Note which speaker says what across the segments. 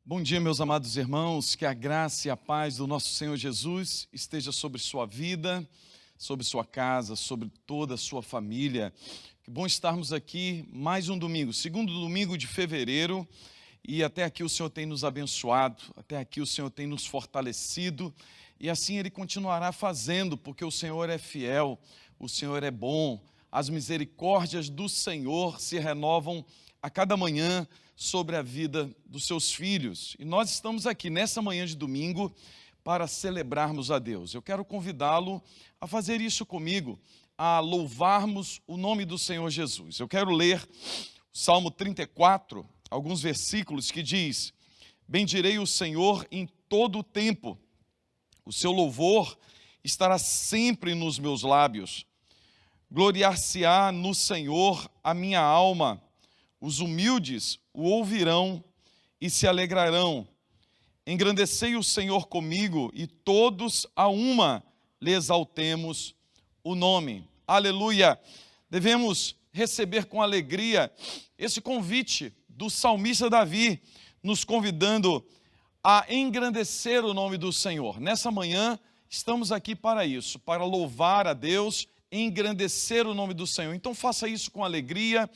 Speaker 1: Bom dia, meus amados irmãos, que a graça e a paz do nosso Senhor Jesus esteja sobre sua vida, sobre sua casa, sobre toda a sua família. Que bom estarmos aqui mais um domingo, segundo domingo de fevereiro, e até aqui o Senhor tem nos abençoado, até aqui o Senhor tem nos fortalecido, e assim Ele continuará fazendo, porque o Senhor é fiel, o Senhor é bom, as misericórdias do Senhor se renovam a cada manhã sobre a vida dos seus filhos. E nós estamos aqui nessa manhã de domingo para celebrarmos a Deus. Eu quero convidá-lo a fazer isso comigo, a louvarmos o nome do Senhor Jesus. Eu quero ler o Salmo 34, alguns versículos que diz: bendirei o Senhor em todo o tempo, o seu louvor estará sempre nos meus lábios. Gloriar-se-á no Senhor a minha alma, os humildes o ouvirão e se alegrarão. Engrandecei o Senhor comigo e todos a uma lhe exaltemos o nome. Aleluia! Devemos receber com alegria esse convite do salmista Davi, nos convidando a engrandecer o nome do Senhor. Nessa manhã estamos aqui para isso, para louvar a Deus, engrandecer o nome do Senhor. Então faça isso com alegria.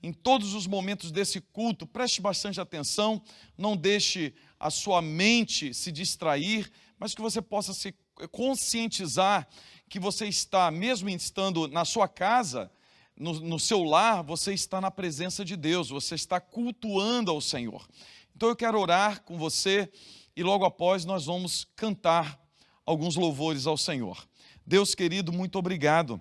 Speaker 1: Em todos os momentos desse culto, preste bastante atenção, não deixe a sua mente se distrair, mas que você possa se conscientizar que você está, mesmo estando na sua casa, no seu lar, você está na presença de Deus, você está cultuando ao Senhor. Então eu quero orar com você e logo após nós vamos cantar alguns louvores ao Senhor. Deus querido, muito obrigado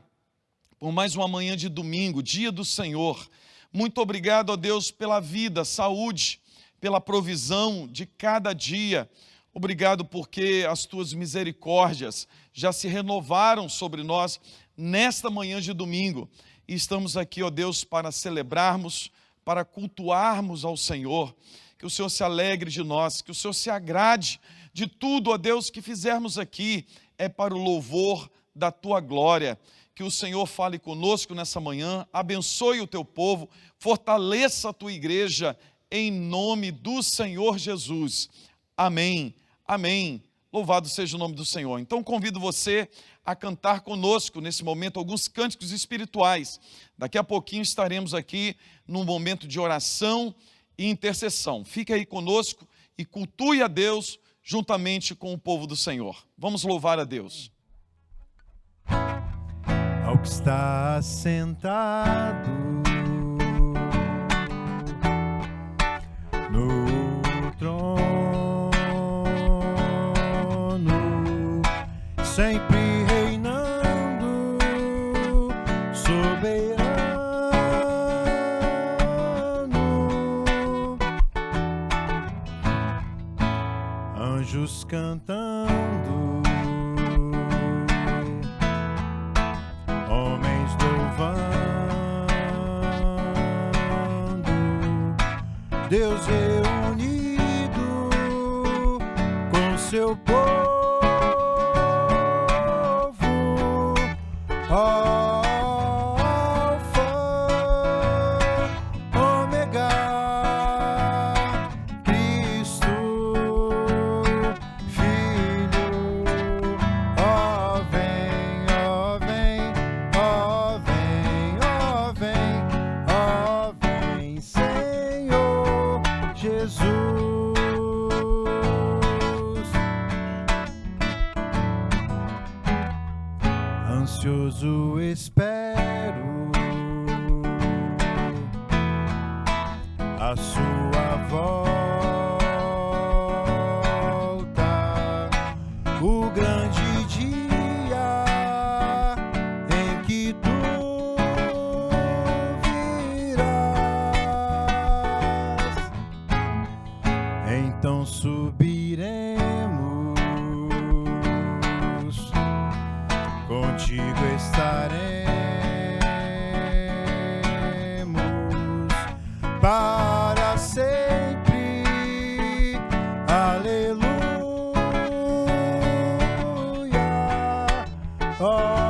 Speaker 1: por mais uma manhã de domingo, dia do Senhor. Muito obrigado, ó Deus, pela vida, saúde, pela provisão de cada dia. Obrigado porque as tuas misericórdias já se renovaram sobre nós nesta manhã de domingo. E estamos aqui, ó Deus, para celebrarmos, para cultuarmos ao Senhor. Que o Senhor se alegre de nós, que o Senhor se agrade de tudo, ó Deus, que fizermos aqui. É para o louvor da tua glória. Que o Senhor fale conosco nessa manhã, abençoe o teu povo, fortaleça a tua igreja, em nome do Senhor Jesus. Amém, amém. Louvado seja o nome do Senhor. Então convido você a cantar conosco nesse momento alguns cânticos espirituais. Daqui a pouquinho estaremos aqui num momento de oração e intercessão. Fique aí conosco e cultue a Deus juntamente com o povo do Senhor. Vamos louvar a Deus.
Speaker 2: Ao que está sentado no trono, sempre reinando, soberano, anjos cantando, homens louvando, Deus reunido com seu povo, Alfa, Ômega, Cristo, Filho, ó vem, ó vem, ó vem, ó vem, ó vem, Senhor Jesus. Ansioso espero a sua volta, o grande dia em que tu virás. Então subiremos, contigo estaremos para sempre. Aleluia. Alfa,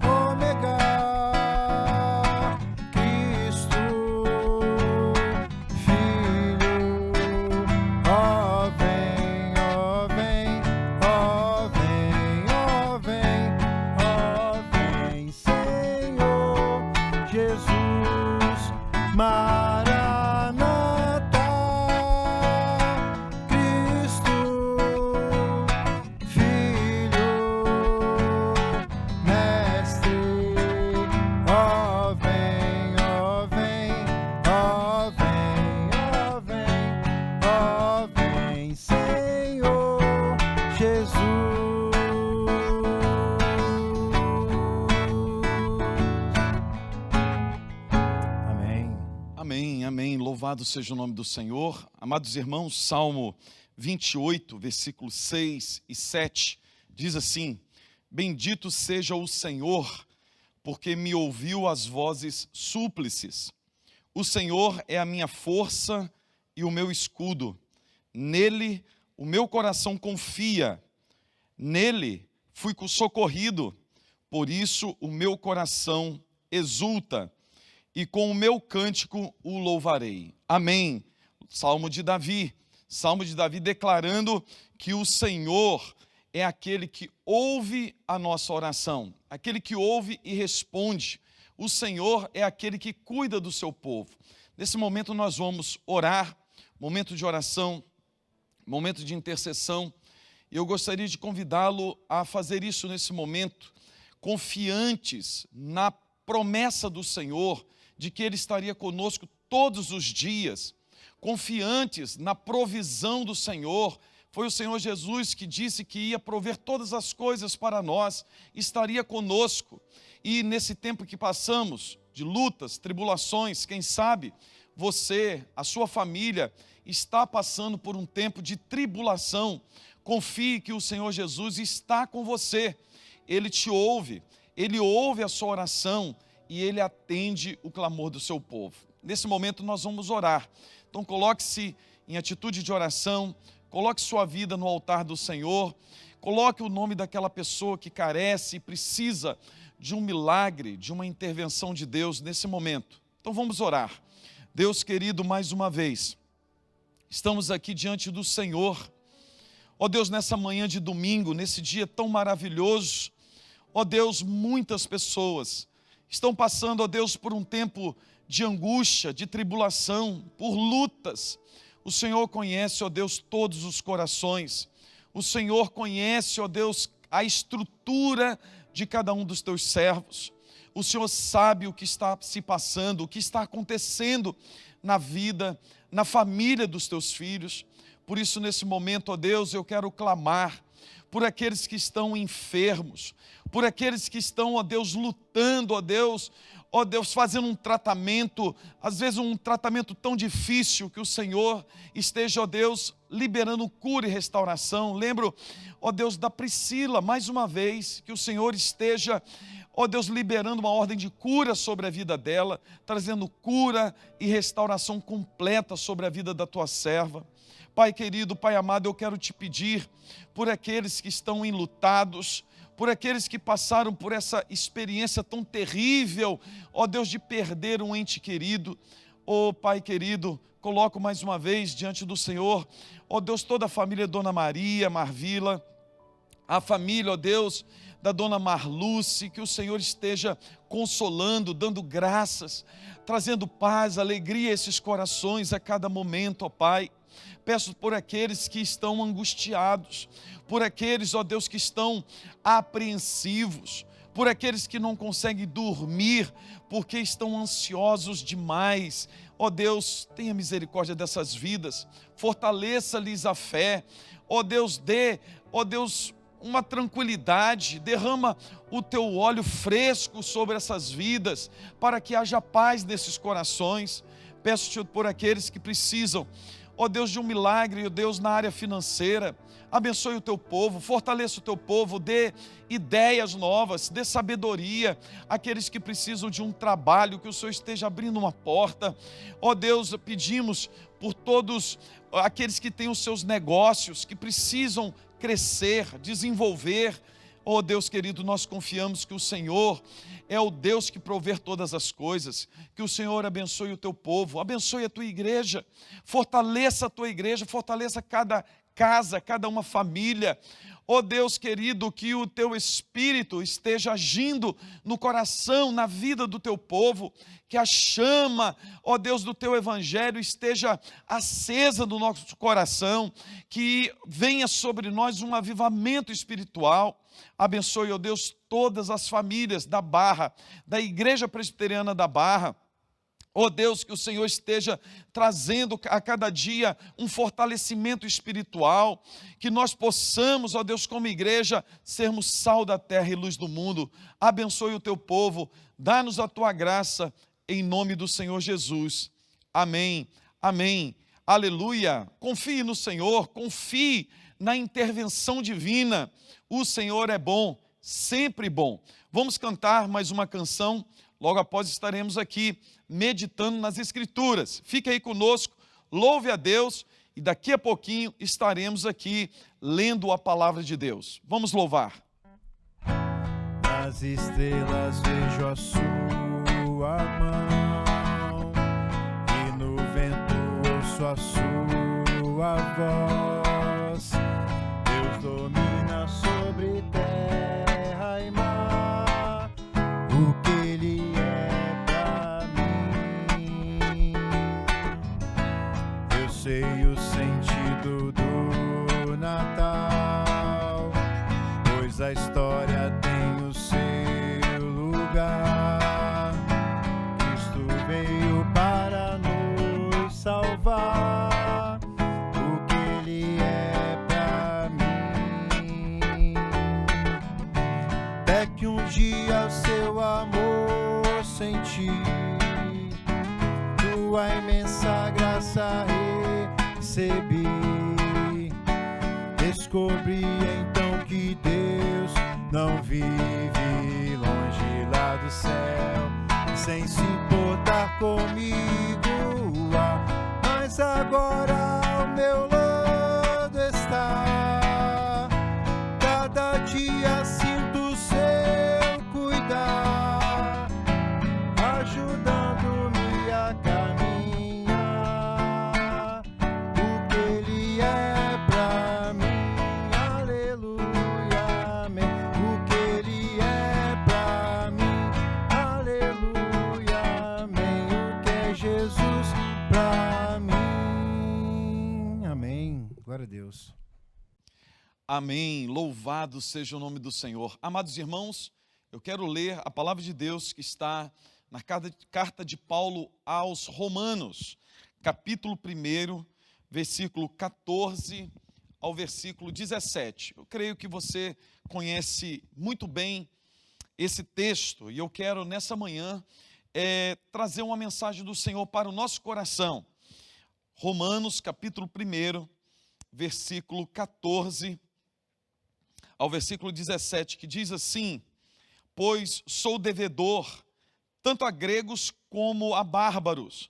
Speaker 2: Ômega, Cristo, Maranata, Cristo, Filho, Mestre, ó vem, ó vem, ó vem, ó vem, ó vem, Senhor Jesus. Amém.
Speaker 1: Amém, amém. Louvado seja o nome do Senhor. Amados irmãos, Salmo 28, versículos 6 e 7, diz assim: Bendito seja o Senhor, porque me ouviu as vozes súplices. O Senhor é a minha força e o meu escudo. Nele o meu coração confia. Nele fui socorrido. Por isso o meu coração exulta. E com o meu cântico o louvarei. Amém. Salmo de Davi declarando que o Senhor é aquele que ouve a nossa oração, aquele que ouve e responde. O Senhor é aquele que cuida do seu povo. Nesse momento nós vamos orar, momento de oração, momento de intercessão. E eu gostaria de convidá-lo a fazer isso nesse momento, confiantes na promessa do Senhor, de que Ele estaria conosco todos os dias, confiantes na provisão do Senhor. Foi o Senhor Jesus que disse que ia prover todas as coisas para nós, estaria conosco. E nesse tempo que passamos, de lutas, tribulações, quem sabe você, a sua família, está passando por um tempo de tribulação. Confie que o Senhor Jesus está com você. Ele te ouve, Ele ouve a sua oração, e Ele atende o clamor do seu povo. Nesse momento nós vamos orar. Então coloque-se em atitude de oração, coloque sua vida no altar do Senhor, coloque o nome daquela pessoa que carece e precisa de um milagre, de uma intervenção de Deus nesse momento. Então vamos orar. Deus querido, mais uma vez, estamos aqui diante do Senhor. Ó Deus, nessa manhã de domingo, nesse dia tão maravilhoso, ó Deus, muitas pessoas estão passando, ó Deus, por um tempo de angústia, de tribulação, por lutas. O Senhor conhece, ó Deus, todos os corações. O Senhor conhece, ó Deus, a estrutura de cada um dos teus servos. O Senhor sabe o que está se passando, o que está acontecendo na vida, na família dos teus filhos. Por isso, nesse momento, ó Deus, eu quero clamar por aqueles que estão enfermos, por aqueles que estão, ó Deus, lutando, ó Deus, fazendo um tratamento, às vezes um tratamento tão difícil, que o Senhor esteja, ó Deus, liberando cura e restauração. Lembro, ó Deus, da Priscila, mais uma vez, que o Senhor esteja, ó Deus, liberando uma ordem de cura sobre a vida dela, trazendo cura e restauração completa sobre a vida da tua serva. Pai querido, Pai amado, eu quero te pedir por aqueles que estão enlutados, por aqueles que passaram por essa experiência tão terrível, ó Deus, de perder um ente querido. Ó Pai querido, coloco mais uma vez diante do Senhor, ó Deus, toda a família Dona Maria, Marvila, a família, ó Deus, da Dona Marluce, que o Senhor esteja consolando, dando graças, trazendo paz, alegria a esses corações a cada momento, ó Pai. Peço por aqueles que estão angustiados, por aqueles, ó Deus, que estão apreensivos, por aqueles que não conseguem dormir, porque estão ansiosos demais. Ó Deus, tenha misericórdia dessas vidas, fortaleça-lhes a fé. Ó Deus, dê, ó Deus, uma tranquilidade, derrama o teu óleo fresco sobre essas vidas, para que haja paz nesses corações. Peço-te por aqueles que precisam, ó Deus, de um milagre, ó Deus, na área financeira. Abençoe o teu povo, fortaleça o teu povo, dê ideias novas, dê sabedoria àqueles que precisam de um trabalho, que o Senhor esteja abrindo uma porta. Ó Deus, pedimos por todos aqueles que têm os seus negócios, que precisam crescer, desenvolver. Ó Deus querido, nós confiamos que o Senhor é o Deus que provê todas as coisas. Que o Senhor abençoe o teu povo, abençoe a tua igreja, fortaleça a tua igreja, fortaleça cada casa, cada uma família. Ó Deus querido, que o teu Espírito esteja agindo no coração, na vida do teu povo, que a chama, ó Deus, do teu Evangelho esteja acesa no nosso coração, que venha sobre nós um avivamento espiritual. Abençoe, ó Deus, todas as famílias da Barra, da Igreja Presbiteriana da Barra. Ó Deus, que o Senhor esteja trazendo a cada dia um fortalecimento espiritual, que nós possamos, ó Deus, como igreja, sermos sal da terra e luz do mundo. Abençoe o teu povo, dá-nos a tua graça, em nome do Senhor Jesus. Amém, amém, aleluia. Confie no Senhor, confie na intervenção divina. O Senhor é bom, sempre bom. Vamos cantar mais uma canção, logo após estaremos aqui meditando nas Escrituras. Fique aí conosco, louve a Deus e daqui a pouquinho estaremos aqui lendo a palavra de Deus. Vamos louvar.
Speaker 2: Nas estrelas vejo a sua mão e no vento ouço a sua voz. Deus domina sobre terra e mar. O que Ele é pra mim, eu sei o sentido do Natal, pois a história tem o seu lugar. Cristo veio para nos salvar. O que Ele é pra mim, até que um dia o seu amor senti, tua imensa graça recebi. Descobri então que Deus não vive longe lá do céu, sem se importar comigo. Mas agora ao meu lado está. Cada dia sinto o seu cuidar, ajudando-me a caminhar. O que Ele é pra mim, aleluia, amém. O que Ele é pra mim, aleluia, amém. O que é Jesus pra mim, amém. Glória a Deus.
Speaker 1: Amém, louvado seja o nome do Senhor. Amados irmãos, eu quero ler a palavra de Deus que está na carta de Paulo aos Romanos, capítulo 1, versículo 14 ao versículo 17. Eu creio que você conhece muito bem esse texto e eu quero nessa manhã trazer uma mensagem do Senhor para o nosso coração. Romanos, capítulo 1, versículo 14 ao versículo 17, que diz assim: pois sou devedor tanto a gregos como a bárbaros,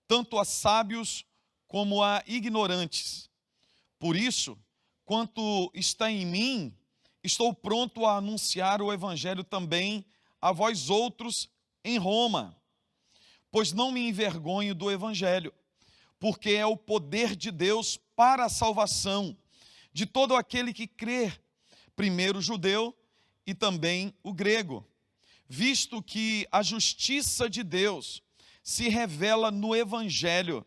Speaker 1: tanto a sábios como a ignorantes. Por isso, quanto está em mim, estou pronto a anunciar o evangelho também a vós outros em Roma, pois não me envergonho do evangelho, porque é o poder de Deus para a salvação de todo aquele que crer, primeiro o judeu e também o grego, visto que a justiça de Deus se revela no evangelho,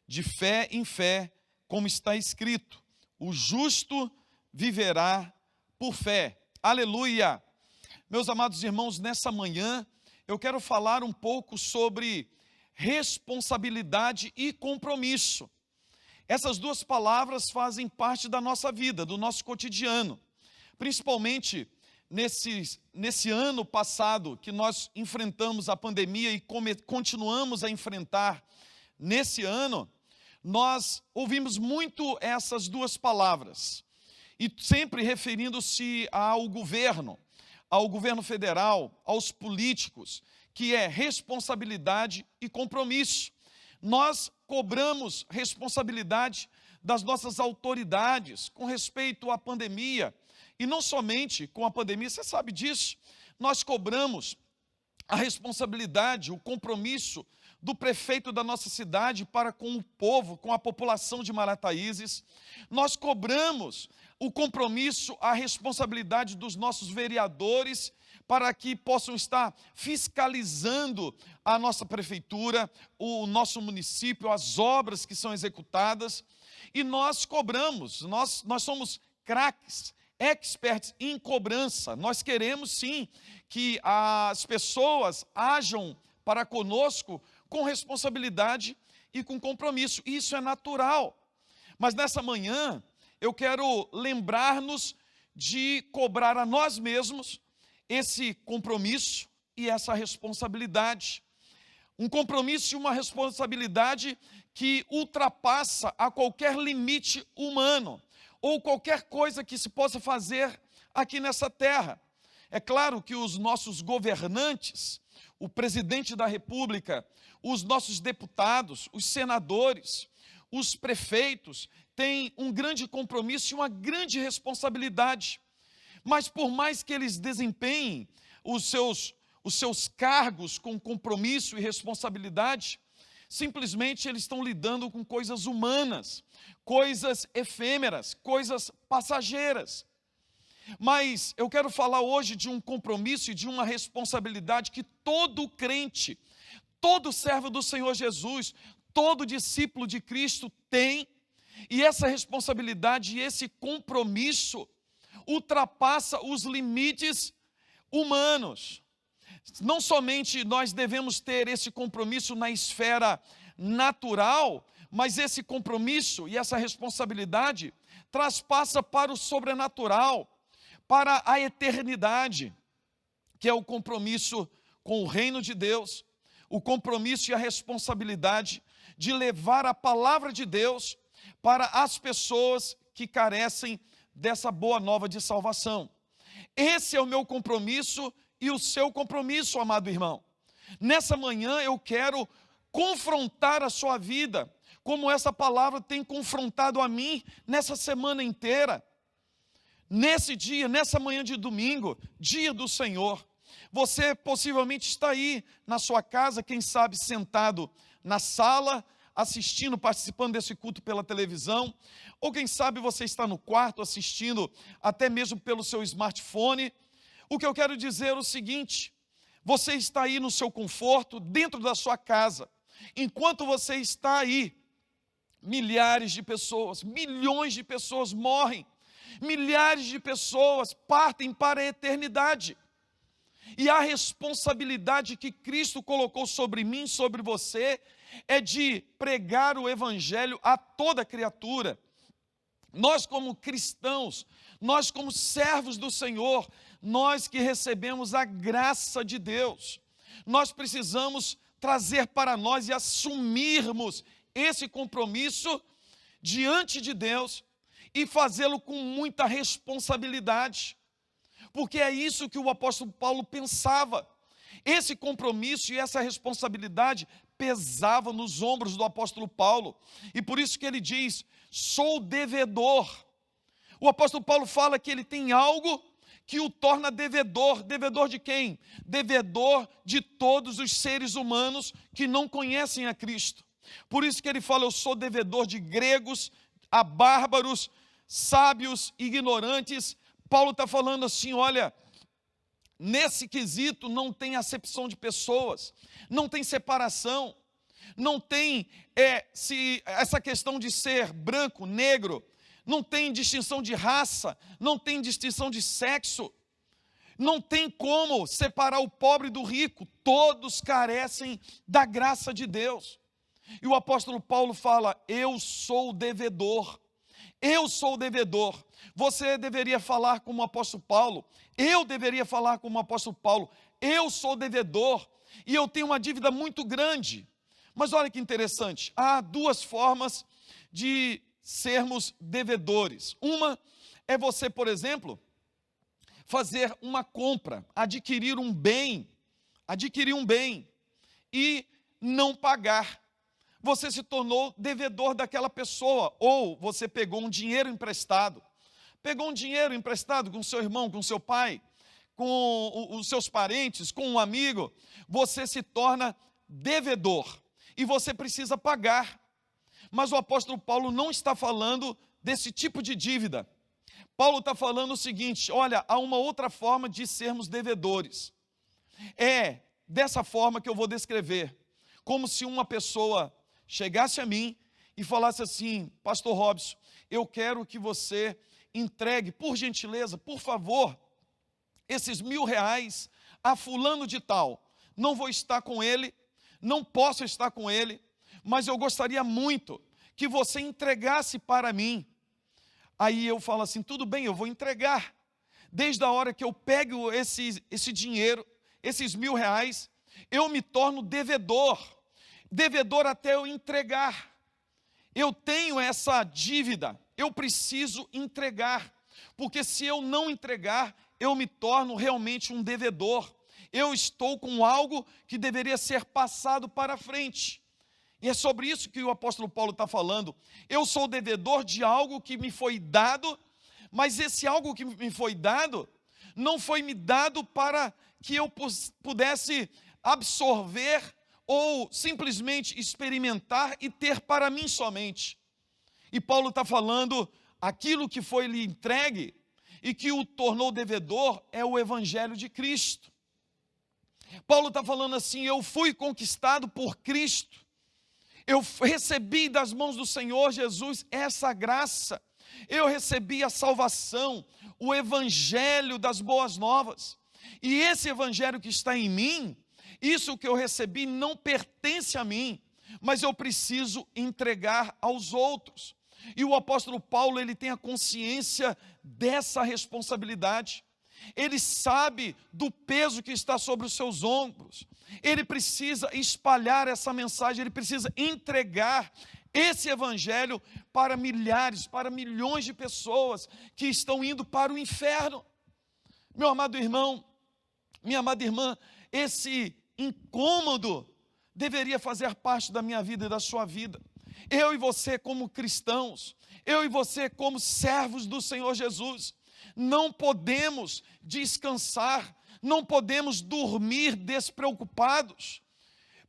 Speaker 1: de fé em fé, como está escrito: o justo viverá por fé. Aleluia! Meus amados irmãos, nessa manhã eu quero falar um pouco sobre responsabilidade e compromisso. Essas duas palavras fazem parte da nossa vida, do nosso cotidiano. Principalmente nesse ano passado que nós enfrentamos a pandemia e continuamos a enfrentar nesse ano, nós ouvimos muito essas duas palavras, e sempre referindo-se ao governo federal, aos políticos, que é responsabilidade e compromisso. Nós cobramos responsabilidade das nossas autoridades com respeito à pandemia, e não somente com a pandemia, você sabe disso, nós cobramos a responsabilidade, o compromisso do prefeito da nossa cidade para com o povo, com a população de Marataízes. Nós cobramos o compromisso, a responsabilidade dos nossos vereadores para que possam estar fiscalizando a nossa prefeitura, o nosso município, as obras que são executadas. E nós cobramos, nós somos craques, experts em cobrança. Nós queremos sim que as pessoas ajam para conosco com responsabilidade e com compromisso. Isso é natural. Mas nessa manhã eu quero lembrar-nos de cobrar a nós mesmos esse compromisso e essa responsabilidade. Um compromisso e uma responsabilidade que ultrapassa a qualquer limite humano ou qualquer coisa que se possa fazer aqui nessa terra. É claro que os nossos governantes, o presidente da República, os nossos deputados, os senadores, os prefeitos, têm um grande compromisso e uma grande responsabilidade. Mas por mais que eles desempenhem os seus cargos com compromisso e responsabilidade, simplesmente eles estão lidando com coisas humanas, coisas efêmeras, coisas passageiras. Mas eu quero falar hoje de um compromisso e de uma responsabilidade que todo crente, todo servo do Senhor Jesus, todo discípulo de Cristo tem, e essa responsabilidade e esse compromisso ultrapassa os limites humanos. Não somente nós devemos ter esse compromisso na esfera natural, mas esse compromisso e essa responsabilidade traspassa para o sobrenatural, para a eternidade, que é o compromisso com o reino de Deus, o compromisso e a responsabilidade de levar a palavra de Deus para as pessoas que carecem dessa boa nova de salvação. Esse é o meu compromisso e o seu compromisso, amado irmão. Nessa manhã eu quero confrontar a sua vida, como essa palavra tem confrontado a mim nessa semana inteira. Nesse dia, nessa manhã de domingo, dia do Senhor, você possivelmente está aí na sua casa, quem sabe sentado na sala, assistindo, participando desse culto pela televisão, ou quem sabe você está no quarto assistindo até mesmo pelo seu smartphone. O que eu quero dizer é o seguinte: você está aí no seu conforto, dentro da sua casa. Enquanto você está aí, milhares de pessoas, milhões de pessoas morrem, milhares de pessoas partem para a eternidade. E a responsabilidade que Cristo colocou sobre mim, sobre você, é de pregar o evangelho a toda criatura. Nós como cristãos, nós como servos do Senhor, nós que recebemos a graça de Deus, nós precisamos trazer para nós e assumirmos esse compromisso diante de Deus e fazê-lo com muita responsabilidade, porque é isso que o apóstolo Paulo pensava. Esse compromisso e essa responsabilidade pesava nos ombros do apóstolo Paulo, e por isso que ele diz: sou devedor. O apóstolo Paulo fala que ele tem algo que o torna devedor. Devedor de quem? Devedor de todos os seres humanos que não conhecem a Cristo. Por isso que ele fala: eu sou devedor de gregos, a bárbaros, sábios, ignorantes. Paulo está falando assim: olha, nesse quesito não tem acepção de pessoas, não tem separação, não tem essa questão de ser branco, negro, não tem distinção de raça, não tem distinção de sexo, não tem como separar o pobre do rico, todos carecem da graça de Deus. E o apóstolo Paulo fala: eu sou devedor. Eu sou devedor. Você deveria falar como o apóstolo Paulo. Eu deveria falar como o apóstolo Paulo. Eu sou devedor e eu tenho uma dívida muito grande. Mas olha que interessante. Há duas formas de sermos devedores. Uma é você, por exemplo, fazer uma compra, adquirir um bem e não pagar. Você se tornou devedor daquela pessoa, ou você pegou um dinheiro emprestado com seu irmão, com seu pai, com os seus parentes, com um amigo, você se torna devedor. e você precisa pagar. Mas o apóstolo Paulo não está falando desse tipo de dívida. Paulo está falando o seguinte: olha, há uma outra forma de sermos devedores. É dessa forma que eu vou descrever. Como se uma pessoa chegasse a mim e falasse assim: pastor Robson, eu quero que você entregue, por gentileza, por favor, esses R$1.000 a fulano de tal. Não vou estar com ele, não posso estar com ele, mas eu gostaria muito que você entregasse para mim. Aí eu falo assim: tudo bem, eu vou entregar. Desde a hora que eu pego esse dinheiro, esses R$1.000, eu me torno devedor até eu entregar. Eu tenho essa dívida, eu preciso entregar, porque se eu não entregar, eu me torno realmente um devedor. Eu estou com algo que deveria ser passado para frente. E é sobre isso que o apóstolo Paulo está falando. Eu sou devedor de algo que me foi dado, mas esse algo que me foi dado, não foi me dado para que eu pudesse absorver ou simplesmente experimentar e ter para mim somente. E Paulo está falando, aquilo que foi lhe entregue e que o tornou devedor é o evangelho de Cristo. Paulo está falando assim: eu fui conquistado por Cristo, eu recebi das mãos do Senhor Jesus essa graça, eu recebi a salvação, o evangelho das boas novas, e esse evangelho que está em mim, isso que eu recebi não pertence a mim, mas eu preciso entregar aos outros. E o apóstolo Paulo, ele tem a consciência dessa responsabilidade. Ele sabe do peso que está sobre os seus ombros. Ele precisa espalhar essa mensagem, ele precisa entregar esse evangelho para milhares, para milhões de pessoas que estão indo para o inferno. Meu amado irmão, minha amada irmã, esse incômodo deveria fazer parte da minha vida e da sua vida. Eu e você como cristãos, eu e você como servos do Senhor Jesus, não podemos descansar, não podemos dormir despreocupados,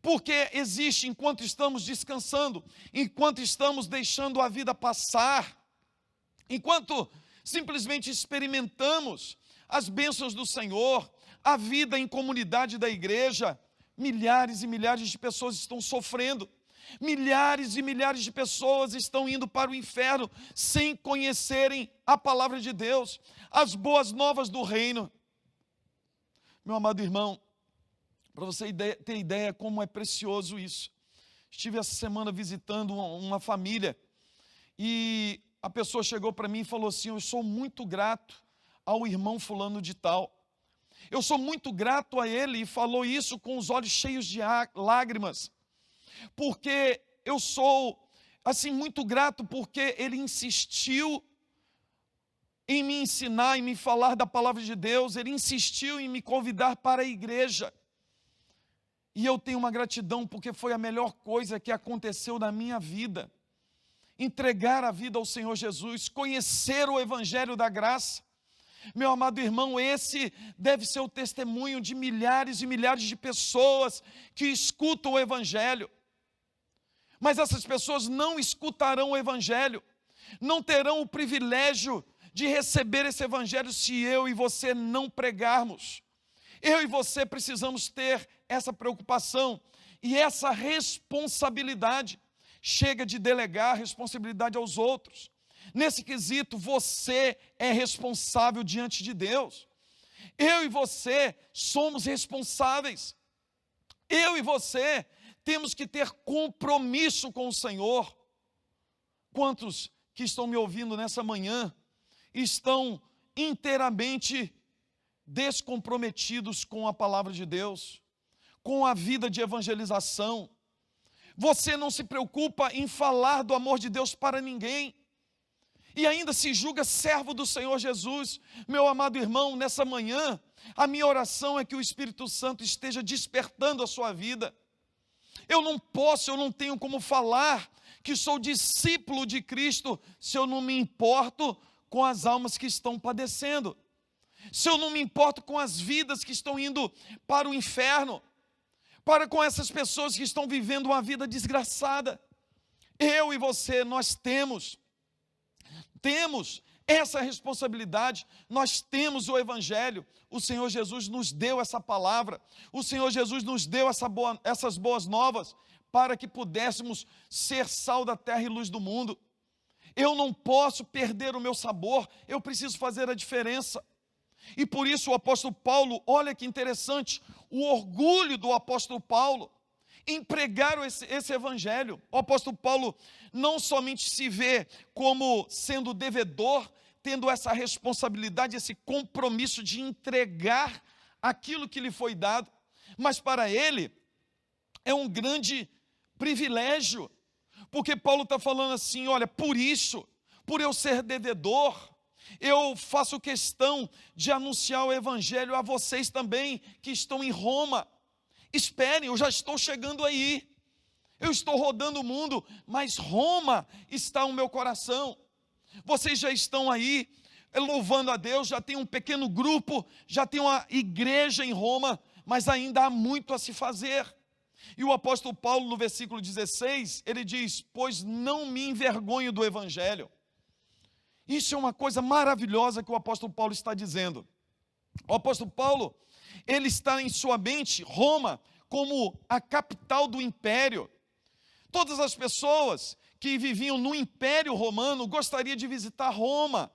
Speaker 1: porque existe, enquanto estamos descansando, enquanto estamos deixando a vida passar, enquanto simplesmente experimentamos as bênçãos do Senhor, a vida em comunidade da igreja, milhares e milhares de pessoas estão sofrendo, milhares e milhares de pessoas estão indo para o inferno sem conhecerem a palavra de Deus, as boas novas do reino. Meu amado irmão, para você ter ideia como é precioso isso, estive essa semana visitando uma família e a pessoa chegou para mim e falou assim: eu sou muito grato ao irmão fulano de tal, eu sou muito grato a ele, e falou isso com os olhos cheios de lágrimas, porque eu sou assim muito grato porque ele insistiu em me ensinar, em me falar da palavra de Deus, ele insistiu em me convidar para a igreja, e eu tenho uma gratidão porque foi a melhor coisa que aconteceu na minha vida, entregar a vida ao Senhor Jesus, conhecer o evangelho da graça. Meu amado irmão, esse deve ser o testemunho de milhares e milhares de pessoas que escutam o evangelho, mas essas pessoas não escutarão o evangelho, não terão o privilégio de receber esse evangelho se eu e você não pregarmos. Eu e você precisamos ter essa preocupação e essa responsabilidade. Chega de delegar a responsabilidade aos outros. Nesse quesito, você é responsável diante de Deus. Eu e você somos responsáveis. Eu e você temos que ter compromisso com o Senhor. Quantos que estão me ouvindo nessa manhã estão inteiramente descomprometidos com a palavra de Deus, com a vida de evangelização? Você não se preocupa em falar do amor de Deus para ninguém, e ainda se julga servo do Senhor Jesus. Meu amado irmão, nessa manhã, a minha oração é que o Espírito Santo esteja despertando a sua vida. Eu não tenho como falar que sou discípulo de Cristo se eu não me importo com as almas que estão padecendo, se eu não me importo com as vidas que estão indo para o inferno, para com essas pessoas que estão vivendo uma vida desgraçada. Eu e você, nós temos essa responsabilidade, nós temos o Evangelho, o Senhor Jesus nos deu essa palavra, o Senhor Jesus nos deu essas boas novas, para que pudéssemos ser sal da terra e luz do mundo. Eu não posso perder o meu sabor, eu preciso fazer a diferença. E por isso o apóstolo Paulo, olha que interessante, o orgulho do apóstolo Paulo em pregar esse evangelho. O apóstolo Paulo não somente se vê como sendo devedor, tendo essa responsabilidade, esse compromisso de entregar aquilo que lhe foi dado, mas para ele é um grande privilégio, porque Paulo está falando assim, olha, por isso, por eu ser devedor, eu faço questão de anunciar o evangelho a vocês também que estão em Roma. Esperem, eu já estou chegando aí. Eu estou rodando o mundo, mas Roma está no meu coração. Vocês já estão aí louvando a Deus, já tem um pequeno grupo, já tem uma igreja em Roma, mas ainda há muito a se fazer. E o apóstolo Paulo, no versículo 16, ele diz, pois não me envergonho do evangelho. Isso é uma coisa maravilhosa que o apóstolo Paulo está dizendo. O apóstolo Paulo, ele está em sua mente, Roma, como a capital do império. Todas as pessoas que viviam no Império Romano gostariam de visitar Roma.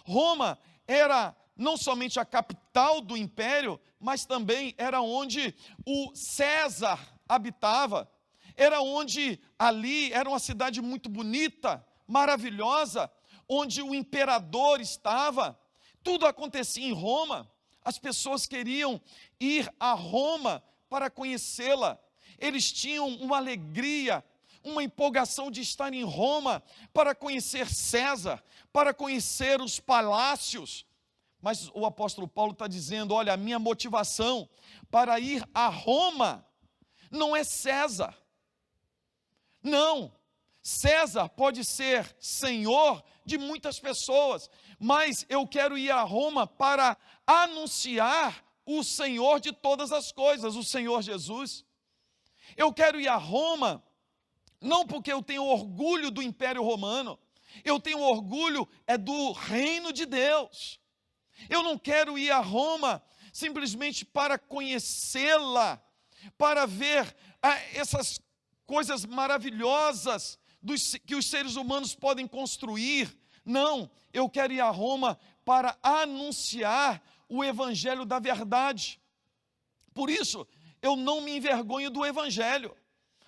Speaker 1: Roma era não somente a capital do império, mas também era onde o César habitava. Era onde ali era uma cidade muito bonita, maravilhosa, onde o imperador estava. Tudo acontecia em Roma. As pessoas queriam ir a Roma para conhecê-la. Eles tinham uma alegria, uma empolgação de estar em Roma para conhecer César, para conhecer os palácios. Mas o apóstolo Paulo está dizendo, olha, a minha motivação para ir a Roma não é César. Não, César pode ser senhor de muitas pessoas, mas eu quero ir a Roma para anunciar o Senhor de todas as coisas, o Senhor Jesus. Eu quero ir a Roma, não porque eu tenho orgulho do Império Romano, eu tenho orgulho do reino de Deus. Eu não quero ir a Roma simplesmente para conhecê-la, para ver essas coisas maravilhosas que os seres humanos podem construir. Não, eu quero ir a Roma para anunciar o evangelho da verdade. Por isso, eu não me envergonho do evangelho.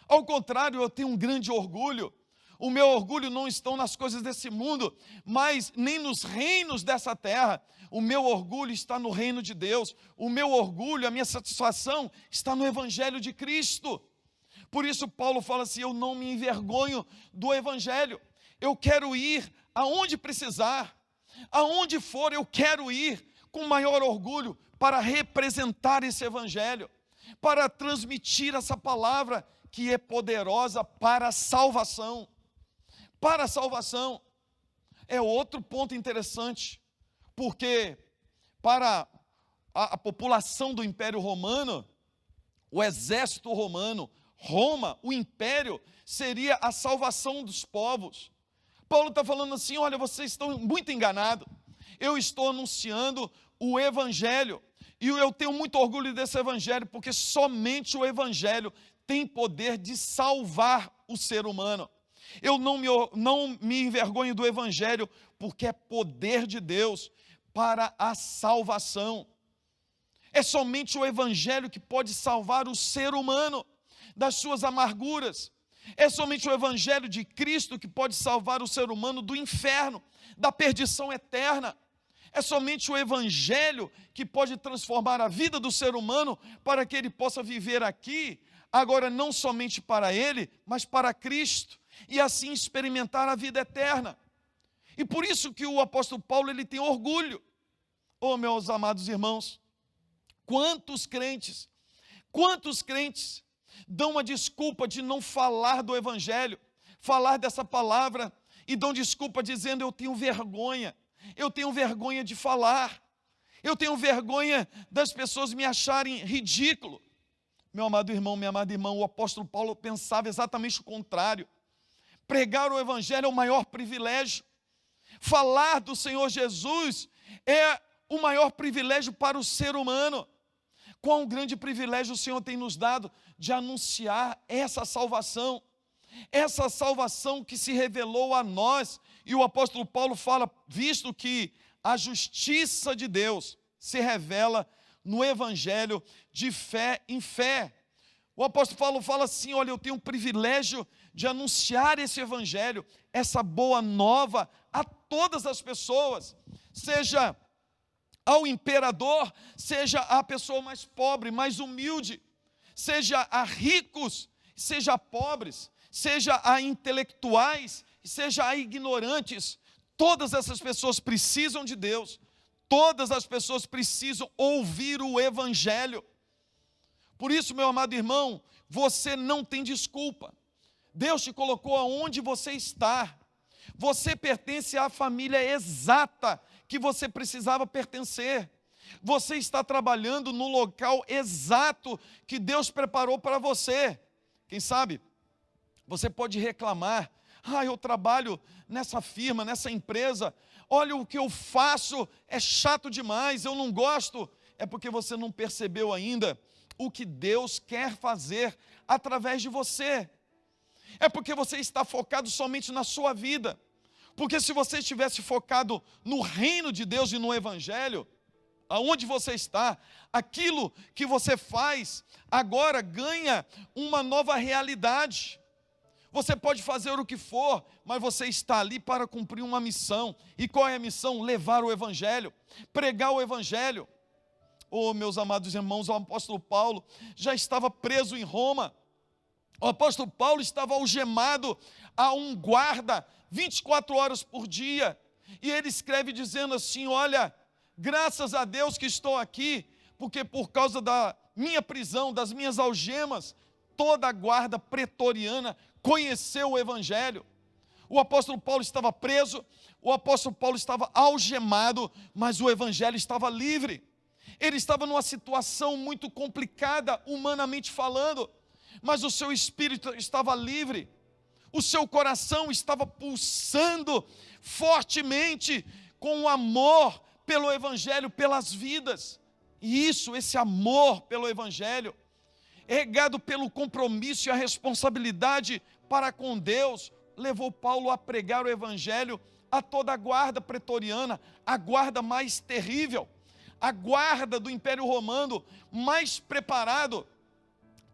Speaker 1: Ao contrário, eu tenho um grande orgulho. O meu orgulho não está nas coisas desse mundo, mas nem nos reinos dessa terra. O meu orgulho está no reino de Deus. O meu orgulho, a minha satisfação está no evangelho de Cristo. Por isso Paulo fala assim, eu não me envergonho do evangelho. Eu quero ir aonde precisar, aonde for, eu quero ir com maior orgulho para representar esse evangelho, para transmitir essa palavra que é poderosa para a salvação. Para a salvação. É outro ponto interessante, porque para a população do Império Romano, o exército romano, Roma, o império, seria a salvação dos povos. Paulo está falando assim, olha, vocês estão muito enganados. Eu estou anunciando o evangelho, e eu tenho muito orgulho desse evangelho, porque somente o evangelho tem poder de salvar o ser humano. Eu não me envergonho do evangelho, porque é poder de Deus para a salvação. É somente o evangelho que pode salvar o ser humano das suas amarguras. É somente o evangelho de Cristo que pode salvar o ser humano do inferno, da perdição eterna. É somente o evangelho que pode transformar a vida do ser humano para que ele possa viver aqui, agora não somente para ele, mas para Cristo, e assim experimentar a vida eterna. E por isso que o apóstolo Paulo, ele tem orgulho. Oh, meus amados irmãos, quantos crentes dão uma desculpa de não falar do evangelho, falar dessa palavra, e dão desculpa dizendo, eu tenho vergonha de falar, eu tenho vergonha das pessoas me acharem ridículo. Meu amado irmão, minha amada irmã, o apóstolo Paulo pensava exatamente o contrário. Pregar o evangelho é o maior privilégio. Falar do Senhor Jesus é o maior privilégio para o ser humano. Quão grande privilégio o Senhor tem nos dado de anunciar essa salvação que se revelou a nós. E o apóstolo Paulo fala, visto que a justiça de Deus se revela no evangelho de fé em fé. O apóstolo Paulo fala assim, olha, eu tenho o privilégio de anunciar esse evangelho, essa boa nova a todas as pessoas, seja ao imperador, seja a pessoa mais pobre, mais humilde, seja a ricos, seja a pobres, seja a intelectuais, seja a ignorantes. Todas essas pessoas precisam de Deus, todas as pessoas precisam ouvir o evangelho. Por isso, meu amado irmão, você não tem desculpa. Deus te colocou aonde você está. Você pertence à família exata que você precisava pertencer. Você está trabalhando no local exato que Deus preparou para você. Quem sabe, você pode reclamar, eu trabalho nessa firma, nessa empresa, olha o que eu faço, é chato demais, eu não gosto. É porque você não percebeu ainda o que Deus quer fazer através de você. É porque você está focado somente na sua vida. Porque se você estivesse focado no reino de Deus e no evangelho, aonde você está, aquilo que você faz agora ganha uma nova realidade. Você pode fazer o que for, mas você está ali para cumprir uma missão. E qual é a missão? Levar o evangelho, pregar o evangelho. Meus amados irmãos, o apóstolo Paulo já estava preso em Roma. O apóstolo Paulo estava algemado a um guarda 24 horas por dia. E ele escreve dizendo assim, olha, graças a Deus que estou aqui, porque por causa da minha prisão, das minhas algemas, toda a guarda pretoriana conheceu o evangelho. O apóstolo Paulo estava preso, o apóstolo Paulo estava algemado, mas o evangelho estava livre. Ele estava numa situação muito complicada, humanamente falando, mas o seu espírito estava livre, o seu coração estava pulsando fortemente com o amor pelo evangelho, pelas vidas. E esse amor pelo evangelho, regado pelo compromisso e a responsabilidade para com Deus, levou Paulo a pregar o evangelho a toda a guarda pretoriana, a guarda mais terrível, a guarda do Império Romano mais preparado.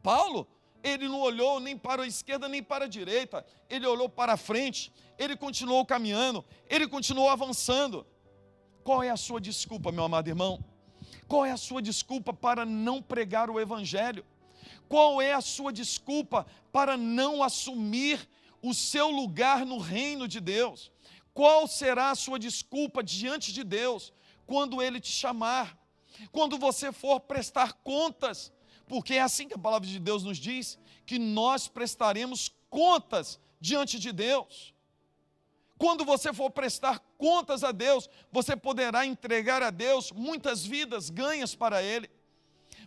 Speaker 1: Paulo, ele não olhou nem para a esquerda nem para a direita, ele olhou para a frente, ele continuou caminhando, ele continuou avançando. Qual é a sua desculpa, meu amado irmão? Qual é a sua desculpa para não pregar o evangelho? Qual é a sua desculpa para não assumir o seu lugar no reino de Deus? Qual será a sua desculpa diante de Deus quando Ele te chamar? Quando você for prestar contas? Porque é assim que a palavra de Deus nos diz, que nós prestaremos contas diante de Deus. Quando você for prestar contas a Deus, você poderá entregar a Deus muitas vidas ganhas para Ele.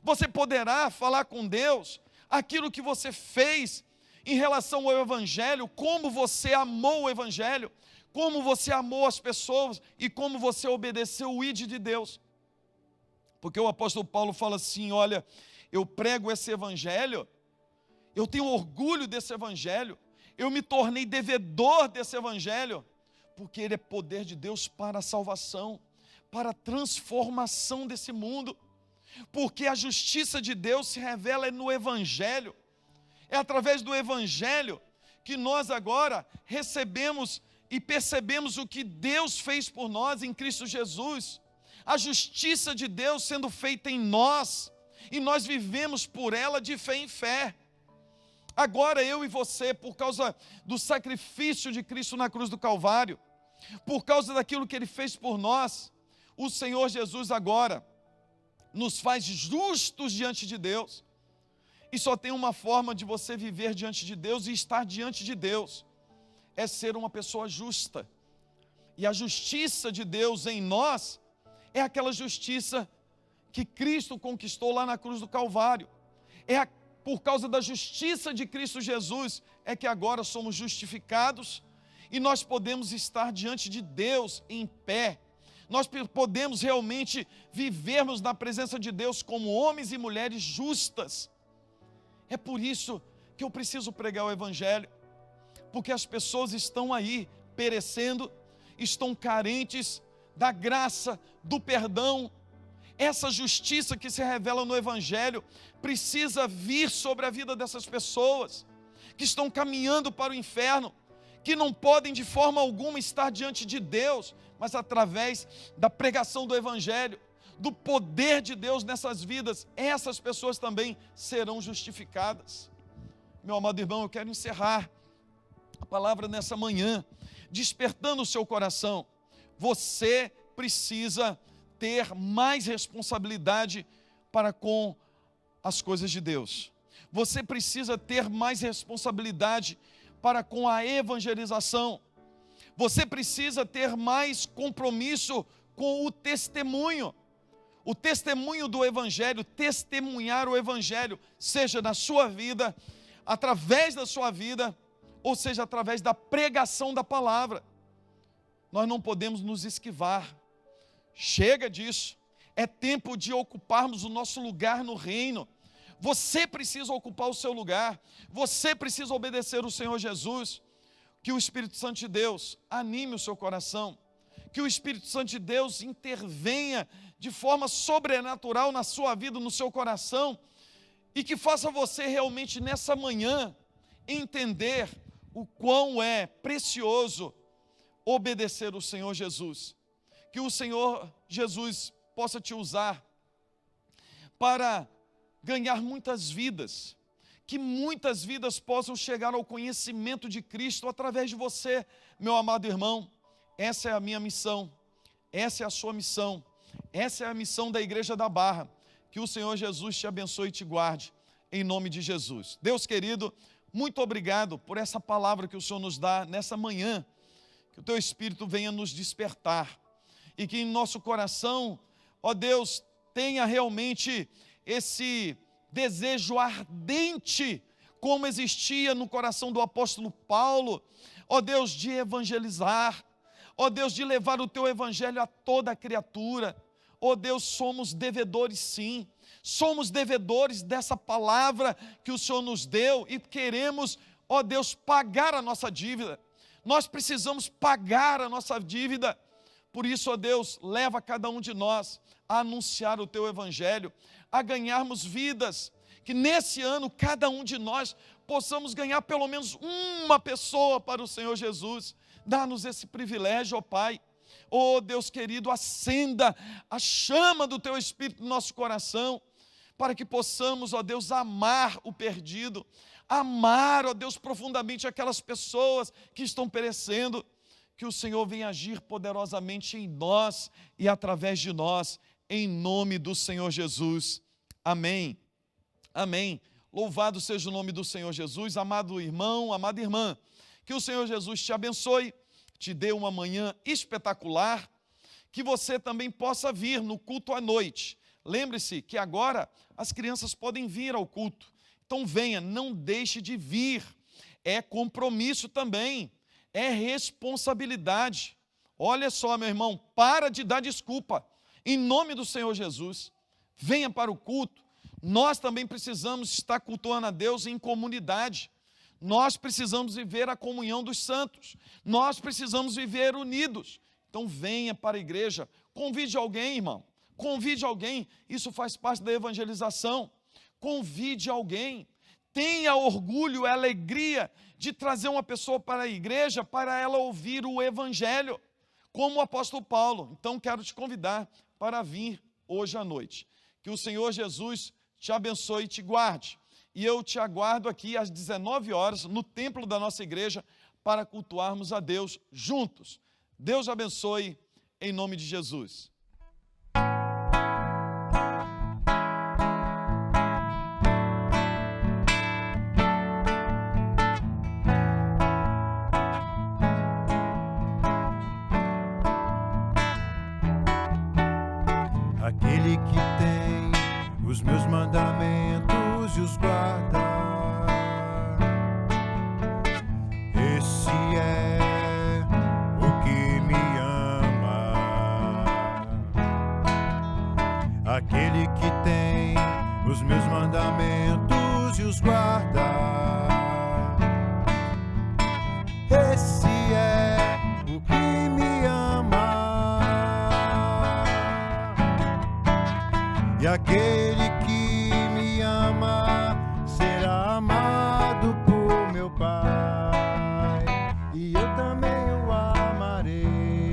Speaker 1: Você poderá falar com Deus aquilo que você fez em relação ao evangelho, como você amou o evangelho, como você amou as pessoas e como você obedeceu o ID de Deus. Porque o apóstolo Paulo fala assim, olha, eu prego esse evangelho, eu tenho orgulho desse evangelho, eu me tornei devedor desse evangelho, porque ele é poder de Deus para a salvação, para a transformação desse mundo. Porque a justiça de Deus se revela no evangelho. É através do evangelho que nós agora recebemos e percebemos o que Deus fez por nós em Cristo Jesus. A justiça de Deus sendo feita em nós, e nós vivemos por ela de fé em fé. Agora eu e você, por causa do sacrifício de Cristo na cruz do Calvário, por causa daquilo que Ele fez por nós, o Senhor Jesus agora nos faz justos diante de Deus. E só tem uma forma de você viver diante de Deus e estar diante de Deus, é ser uma pessoa justa. E a justiça de Deus em nós é aquela justiça que Cristo conquistou lá na cruz do Calvário. É por causa da justiça de Cristo Jesus, é que agora somos justificados e nós podemos estar diante de Deus em pé. Nós podemos realmente vivermos na presença de Deus como homens e mulheres justas. É por isso que eu preciso pregar o Evangelho, porque as pessoas estão aí perecendo, estão carentes da graça, do perdão. Essa justiça que se revela no Evangelho precisa vir sobre a vida dessas pessoas que estão caminhando para o inferno, que não podem de forma alguma estar diante de Deus, mas através da pregação do Evangelho, do poder de Deus nessas vidas, essas pessoas também serão justificadas. Meu amado irmão, eu quero encerrar a palavra nessa manhã, despertando o seu coração. Você precisa ter mais responsabilidade para com as coisas de Deus. Você precisa ter mais responsabilidade para com a evangelização. Você precisa ter mais compromisso com o testemunho do Evangelho, testemunhar o Evangelho, seja na sua vida, através da sua vida, ou seja, através da pregação da palavra. Nós não podemos nos esquivar. Chega disso. É tempo de ocuparmos o nosso lugar no reino. Você precisa ocupar o seu lugar. Você precisa obedecer o Senhor Jesus. Que o Espírito Santo de Deus anime o seu coração. Que o Espírito Santo de Deus intervenha de forma sobrenatural na sua vida, no seu coração. E que faça você realmente nessa manhã entender o quão é precioso obedecer o Senhor Jesus. Que o Senhor Jesus possa te usar para ganhar muitas vidas, que muitas vidas possam chegar ao conhecimento de Cristo através de você, meu amado irmão. Essa é a minha missão, essa é a sua missão, essa é a missão da Igreja da Barra. Que o Senhor Jesus te abençoe e te guarde, em nome de Jesus. Deus querido, muito obrigado por essa palavra que o Senhor nos dá nessa manhã. Que o Teu Espírito venha nos despertar e que em nosso coração, ó Deus, tenha realmente esse desejo ardente, como existia no coração do apóstolo Paulo, ó Deus, de evangelizar, ó Deus, de levar o Teu Evangelho a toda a criatura. Ó Deus, somos devedores sim, somos devedores dessa palavra que o Senhor nos deu e queremos, ó Deus, pagar a nossa dívida. Nós precisamos pagar a nossa dívida. Por isso, ó Deus, leva cada um de nós a anunciar o Teu Evangelho, a ganharmos vidas, que nesse ano cada um de nós possamos ganhar pelo menos uma pessoa para o Senhor Jesus. Dá-nos esse privilégio, ó Pai. Ó Deus querido, acenda a chama do Teu Espírito no nosso coração, para que possamos, ó Deus, amar o perdido, amar, ó Deus, profundamente aquelas pessoas que estão perecendo. Que o Senhor venha agir poderosamente em nós e através de nós, em nome do Senhor Jesus. Amém. Amém. Louvado seja o nome do Senhor Jesus. Amado irmão, amada irmã, que o Senhor Jesus te abençoe, te dê uma manhã espetacular, que você também possa vir no culto à noite. Lembre-se que agora as crianças podem vir ao culto. Então venha, não deixe de vir. É compromisso também. É responsabilidade. Olha só, meu irmão, para de dar desculpa. Em nome do Senhor Jesus, venha para o culto. Nós também precisamos estar cultuando a Deus em comunidade. Nós precisamos viver a comunhão dos santos. Nós precisamos viver unidos. Então venha para a igreja. Convide alguém, irmão. Convide alguém. Isso faz parte da evangelização. Convide alguém. Tenha orgulho e alegria de trazer uma pessoa para a igreja para ela ouvir o Evangelho, como o apóstolo Paulo. Então quero te convidar para vir hoje à noite. Que o Senhor Jesus te abençoe e te guarde. E eu te aguardo aqui às 19 horas no templo da nossa igreja para cultuarmos a Deus juntos. Deus abençoe em nome de Jesus.
Speaker 2: Aquele que tem os meus mandamentos e os guarda. Esse é o que me ama, aquele que tem os meus mandamentos e os guarda. Esse é o que me ama, e aquele que me ama será amado por meu Pai, e eu também o amarei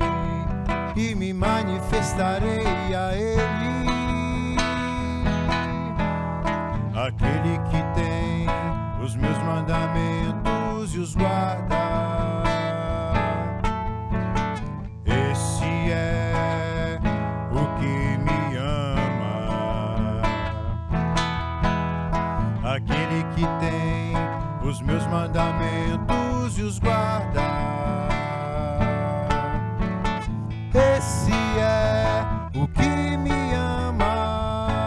Speaker 2: e me manifestarei a Ele. Aquele que tem os meus mandamentos e os guarda. Esse é o que me ama, aquele que tem os meus mandamentos e os guarda. Esse é o que me ama,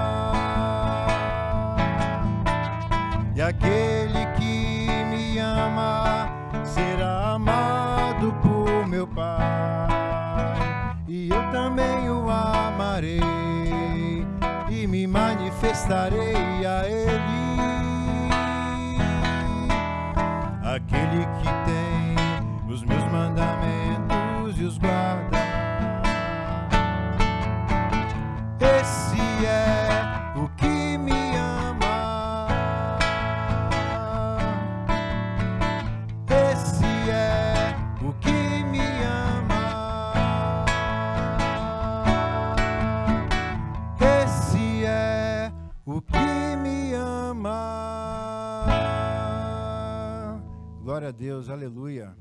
Speaker 2: e aquele que me ama será amado por meu Pai, e eu também o amarei e me manifestarei a Ele. Aquele que tem os meus mandamentos e os guarda. Esse é o que me ama, esse é o que me ama, esse é o que me ama. Glória a Deus, aleluia.